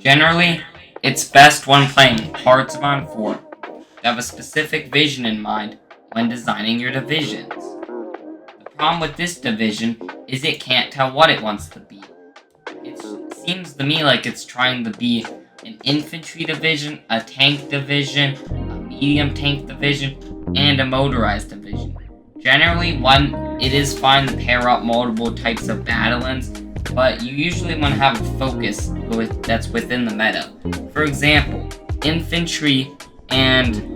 Generally, it's best when playing Hearts of Iron 4 to have a specific vision in mind when designing your divisions. The problem with this division is it can't tell what it wants to be. It seems to me like it's trying to be an infantry division, a tank division, a medium tank division, and a motorized division. Generally, it is fine to pair up multiple types of battalions, but you usually want to have a focus that's within the meta. For example, infantry and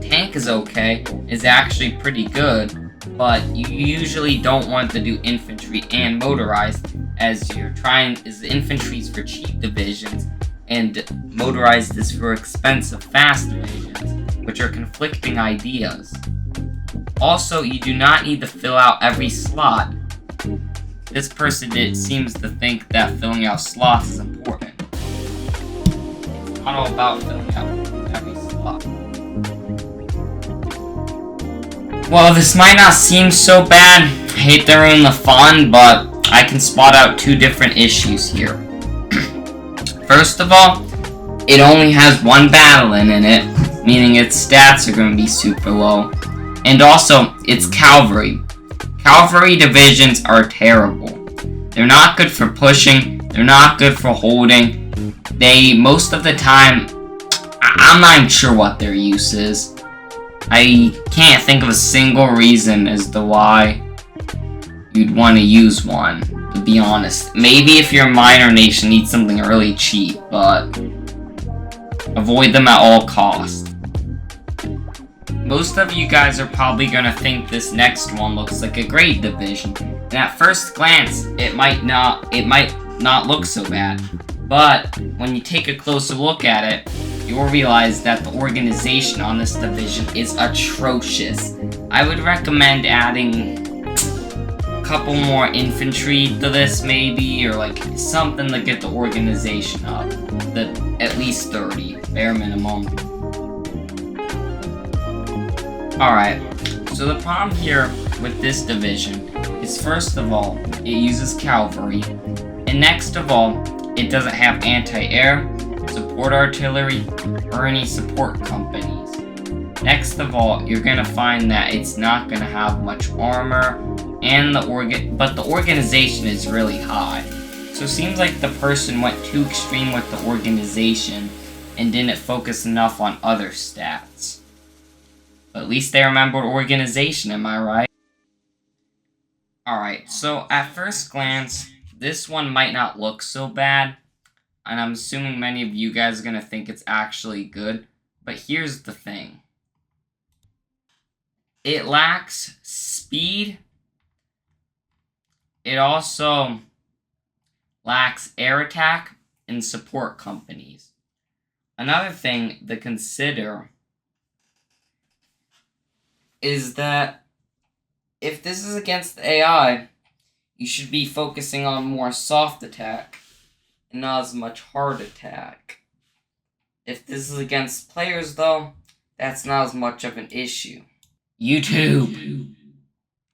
tank is actually pretty good, but you usually don't want to do infantry and motorized, as the infantry's for cheap divisions, and motorized is for expensive fast divisions, which are conflicting ideas. Also, you do not need to fill out every slot. This person seems to think that filling out slots is important. It's not all about filling out every slot. Well, this might not seem so bad. I hate to ruin the fun, but I can spot out two different issues here. First of all, it only has one battalion in it, meaning its stats are going to be super low. And also, it's cavalry. Cavalry divisions are terrible. They're not good for pushing, they're not good for holding. Most of the time, I'm not even sure what their use is. I can't think of a single reason as to why you'd want to use one, to be honest. Maybe if your minor nation needs something really cheap, but avoid them at all costs. Most of you guys are probably gonna think this next one looks like a great division, and at first glance, it might not look so bad. But when you take a closer look at it, you'll realize that the organization on this division is atrocious. I would recommend adding a couple more infantry to this, maybe, or like something to get the organization up. At least 30, bare minimum. Alright, so the problem here with this division is, first of all, it uses cavalry, and next of all, it doesn't have anti-air, support artillery, or any support companies. Next of all, you're gonna find that it's not gonna have much armor, but the organization is really high. So it seems like the person went too extreme with the organization and didn't focus enough on other stats. But at least they remembered organization, am I right? Alright, so at first glance, this one might not look so bad, and I'm assuming many of you guys are going to think it's actually good, but here's the thing. It lacks speed. It also lacks air attack and support companies. Another thing to consider is that if this is against AI, you should be focusing on more soft attack and not as much hard attack. If this is against players, though, that's not as much of an issue. YouTube!